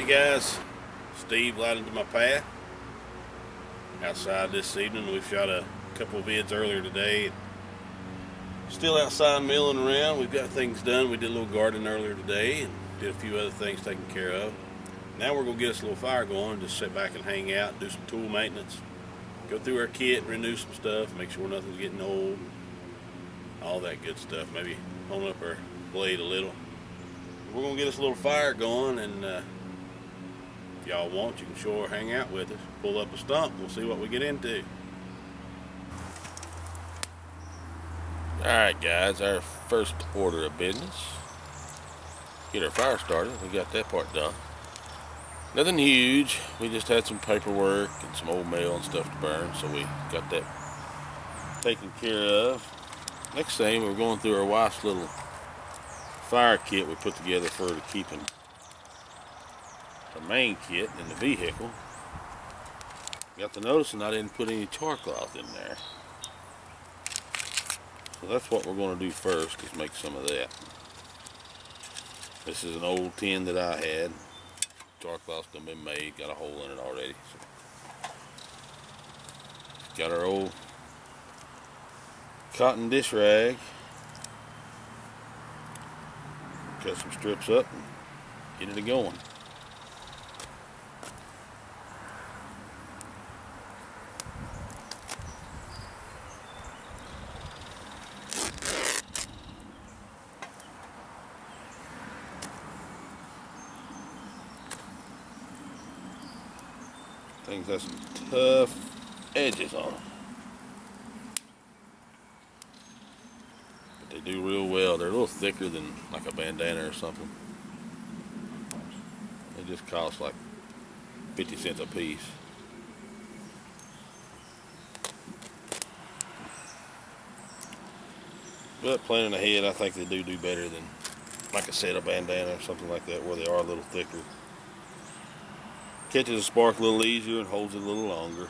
Hey guys, Steve light into my path. Outside this evening, we've shot a couple of vids earlier today. Still outside milling around. We've got things done. We did a little gardening earlier today and did a few other things taken care of. Now we're going to get us a little fire going, just sit back and hang out, do some tool maintenance, go through our kit, renew some stuff, make sure nothing's getting old, all that good stuff. Maybe hone up our blade a little. We're going to get us a little fire going, and if y'all want, you can sure hang out with us. Pull up a stump, we'll see what we get into. Alright guys, our first order of business. Get our fire started. We got that part done. Nothing huge. We just had some paperwork and some old mail and stuff to burn, so we got that taken care of. Next thing, we're going through our wife's little fire kit we put together for her to keep in her main kit in the vehicle. Got to noticing I didn't put any char cloth in there. So that's what we're going to do first, is make some of that. This is an old tin that I had. Char cloth's done been made, got a hole in it already. So got our old cotton dish rag. Cut some strips up and get it going. Things have some tough edges on them, but they do real well. They're a little thicker than like a bandana or something. They just cost like 50 cents a piece. But planning ahead, I think they do better than, like I said, a bandana or something like that, where they are a little thicker. Catches a spark a little easier and holds it a little longer.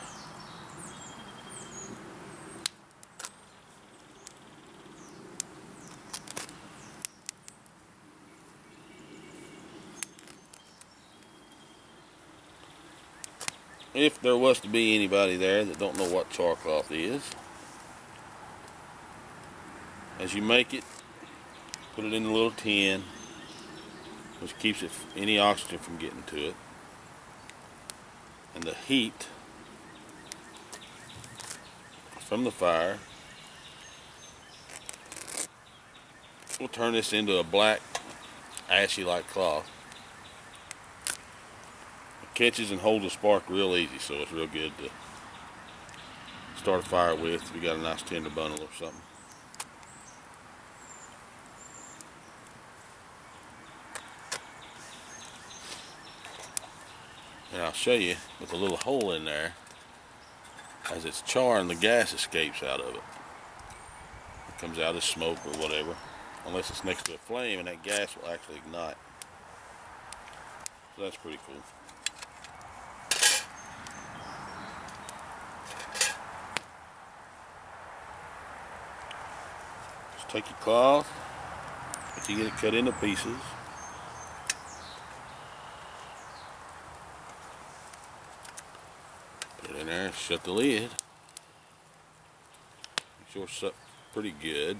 If there was to be anybody there that don't know what char cloth is, as you make it, put it in a little tin, which keeps any oxygen from getting to it. And the heat from the fire will turn this into a black, ashy-like cloth. It catches and holds a spark real easy, so it's real good to start a fire with if you got a nice tinder bundle or something. And I'll show you with a little hole in there, as it's charring, the gas escapes out of it. It comes out as smoke or whatever, unless it's next to a flame, and that gas will actually ignite. So that's pretty cool. Just take your cloth, but you get it cut into pieces. Put it in there, shut the lid. Make sure it's up pretty good.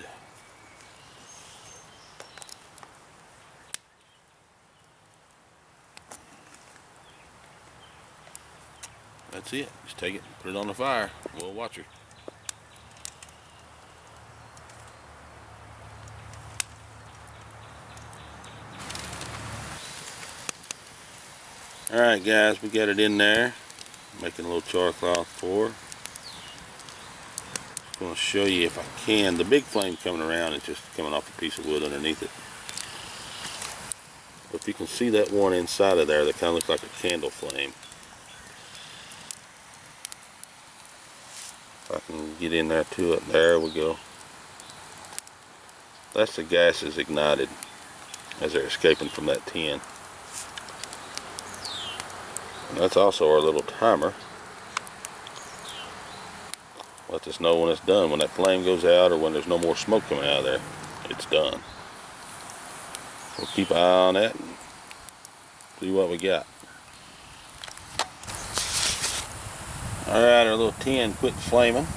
That's it. Just take it, put it on the fire. We'll watch her. Alright guys, we got it in there. Making a little char cloth for her. Just going to show you if I can. The big flame coming around is just coming off a piece of wood underneath it. But if you can see that one inside of there, that kind of looks like a candle flame. If I can get in there to it, there we go. That's the gases ignited as they're escaping from that tin. And that's also our little timer. Let us know when it's done. When that flame goes out or when there's no more smoke coming out of there, it's done. We'll keep an eye on that and see what we got. Alright, our little tin quit flaming.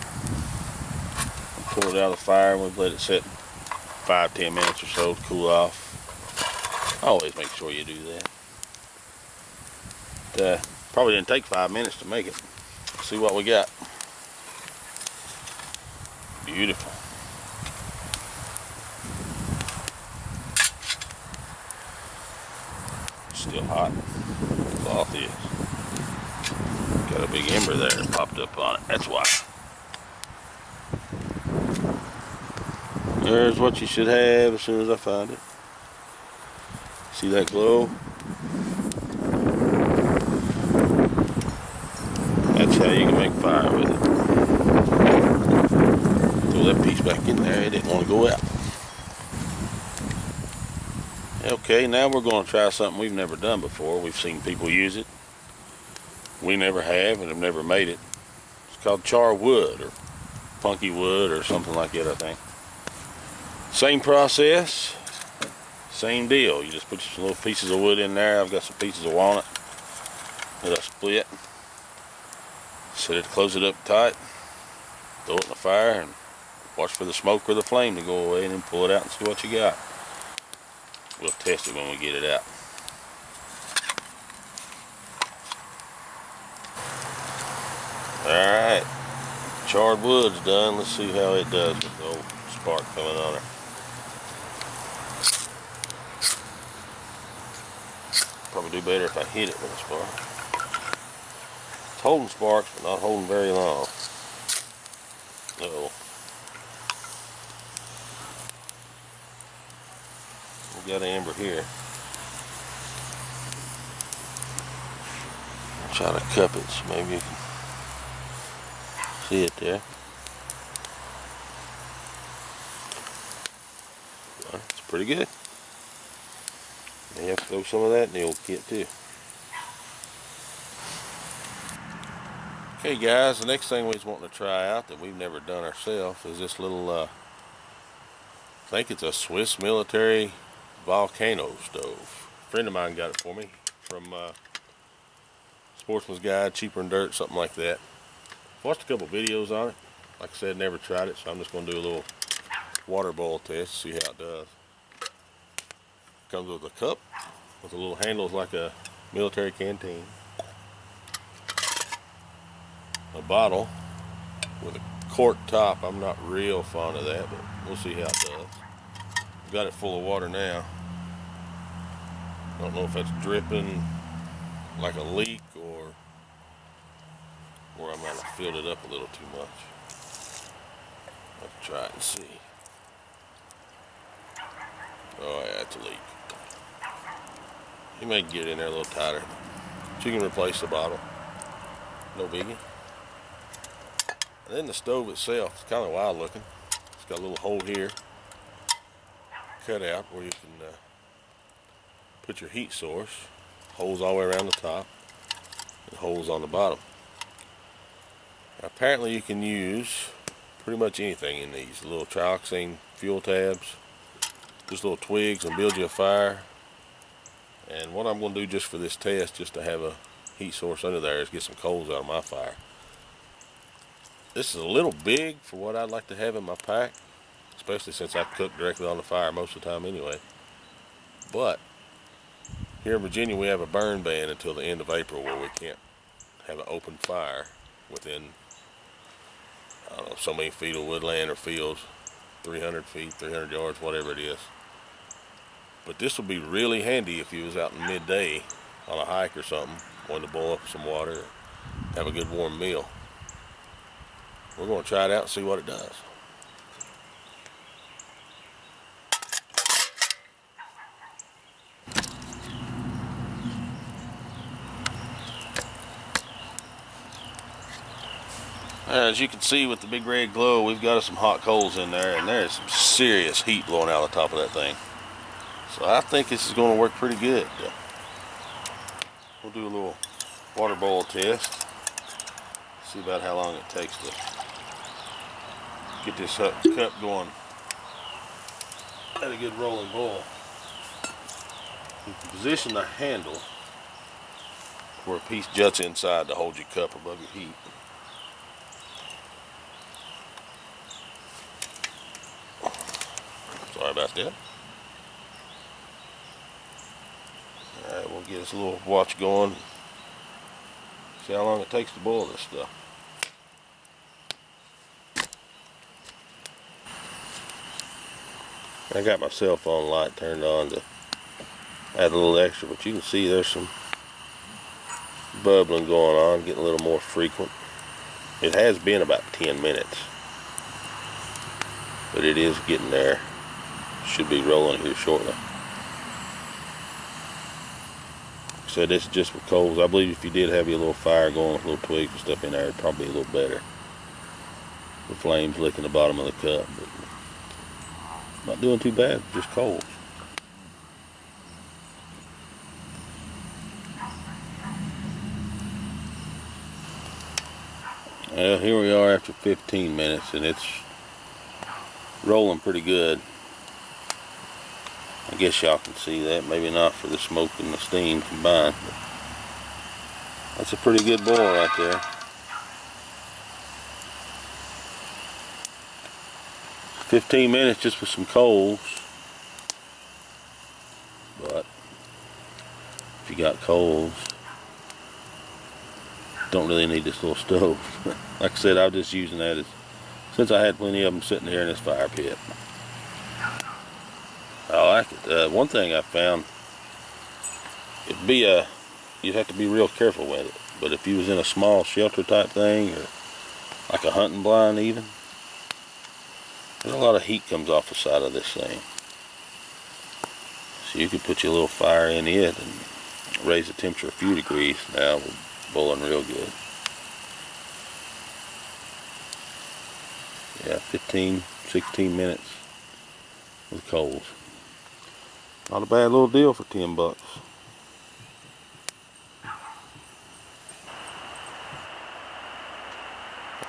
Pull it out of the fire and we'll let it sit 5-10 minutes or so to cool off. Always make sure you do that. Probably didn't take 5 minutes to make it. Let's see what we got. Beautiful. Still hot. The cloth is. Got a big ember there that popped up on it. That's why. There's what you should have as soon as I find it. See that glow? That's how you can make fire with it. Throw that piece back in there. It didn't want to go out. Okay, now we're going to try something we've never done before. We've seen people use it. We never have and have never made it. It's called char wood or punky wood or something like that, I think. Same process, same deal. You just put some little pieces of wood in there. I've got some pieces of walnut that I split. Set it, close it up tight, throw it in the fire, and watch for the smoke or the flame to go away, and then pull it out and see what you got. We'll test it when we get it out. Alright, charred wood's done. Let's see how it does with the old spark coming on her. Probably do better if I hit it with a spark. It's holding sparks, but not holding very long. Uh-oh. We got an ember here. I'll try to cup it so maybe you can see it there. Well, it's pretty good. May have to throw some of that in the old kit too. Okay guys, the next thing we're wanting to try out that we've never done ourselves is this little, I think it's a Swiss military volcano stove. A friend of mine got it for me from Sportsman's Guide, Cheaper Than Dirt, something like that. Watched a couple videos on it. Like I said, never tried it, so I'm just going to do a little water boil test, see how it does. Comes with a cup with a little handle like a military canteen. A bottle with a cork top. I'm not real fond of that, but we'll see how it does. I've got it full of water now. I don't know if that's dripping like a leak or I might have filled it up a little too much. I'll have to try it and see. Oh yeah, it's a leak. You may get it in there a little tighter. But you can replace the bottle. No biggie. And then the stove itself, it's kind of wild looking. It's got a little hole here, cut out where you can put your heat source. Holes all the way around the top and holes on the bottom. Now, apparently you can use pretty much anything in these. Little trioxane fuel tabs, just little twigs, and build you a fire. And what I'm going to do just for this test, just to have a heat source under there, is get some coals out of my fire. This is a little big for what I'd like to have in my pack, especially since I cook directly on the fire most of the time anyway. But here in Virginia we have a burn ban until the end of April where we can't have an open fire within, I don't know, so many feet of woodland or fields, 300 feet, 300 yards, whatever it is. But this would be really handy if you was out in midday on a hike or something, wanted to boil up some water, have a good warm meal. We're going to try it out and see what it does. As you can see with the big red glow, we've got some hot coals in there, and there's some serious heat blowing out of the top of that thing. So I think this is going to work pretty good. We'll do a little water boil test. See about how long it takes to get this cup going at a good rolling boil. You can position the handle where a piece juts inside to hold your cup above your heat. about that. Alright, we'll get this little watch going. See how long it takes to boil this stuff. I got my cell phone light turned on to add a little extra, but you can see there's some bubbling going on, getting a little more frequent. It has been about 10 minutes, but it is getting there. Should be rolling here shortly. So this is just with coals. I believe if you did have your little fire going with little twigs and stuff in there, it'd probably be a little better. The flames licking the bottom of the cup, but not doing too bad, just coals. Well, here we are after 15 minutes, and it's rolling pretty good. I guess y'all can see that. Maybe not for the smoke and the steam combined, but that's a pretty good boil right there. 15 minutes just with some coals, but if you got coals, don't really need this little stove. Like I said, I was just using that since I had plenty of them sitting here in this fire pit. I like it. One thing I found, you'd have to be real careful with it, but if you was in a small shelter type thing, or like a hunting blind even, there's a lot of heat comes off the side of this thing. So you could put your little fire in it and raise the temperature a few degrees. Now we're boiling real good. Yeah, 15, 16 minutes with coals. Not a bad little deal for 10 bucks.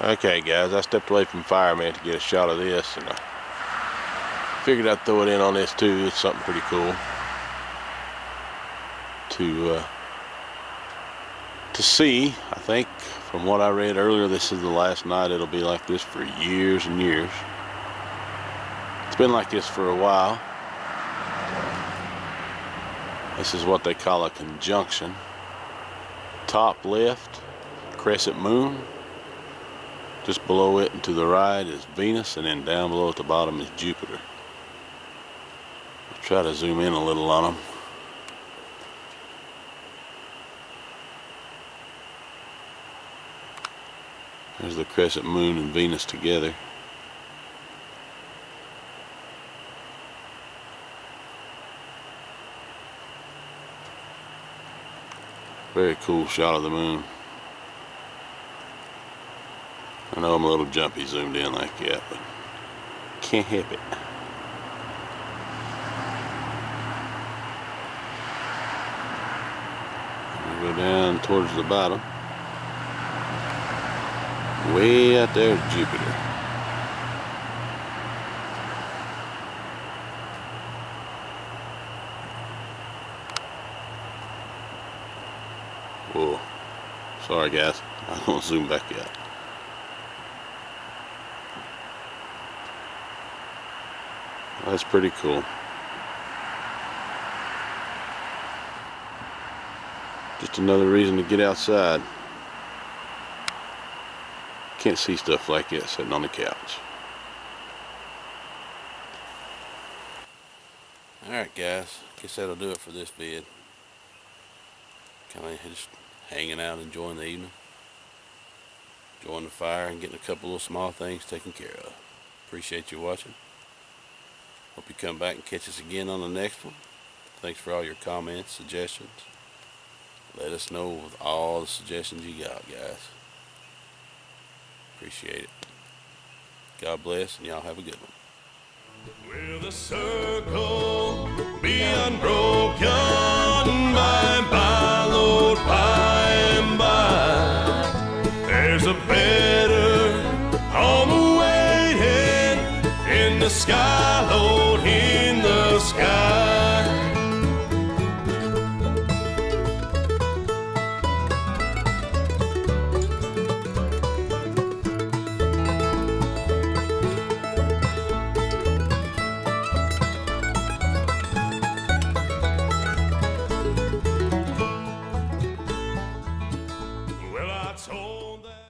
Okay guys, I stepped away from fire man to get a shot of this, and I figured I'd throw it in on this too. It's something pretty cool to see. I think from what I read earlier, this is the last night it'll be like this for years and years. It's been like this for a while. This is what they call a conjunction. Top left, crescent moon. Just below it and to the right is Venus, and then down below at the bottom is Jupiter. I'll try to zoom in a little on them. There's the crescent moon and Venus together. Very cool shot of the moon. I know I'm a little jumpy zoomed in like that, but can't help it. We go down towards the bottom. Way out there is Jupiter. Whoa. Sorry guys, I'm gonna zoom back out. That's pretty cool. Just another reason to get outside. Can't see stuff like that sitting on the couch. Alright guys, guess that'll do it for this vid. Kinda just hanging out, enjoying the evening. Enjoying the fire and getting a couple of small things taken care of. Appreciate you watching. Hope you come back and catch us again on the next one. Thanks for all your comments, suggestions. Let us know with all the suggestions you got, guys. Appreciate it. God bless, and y'all have a good one. With a circle be unbroken.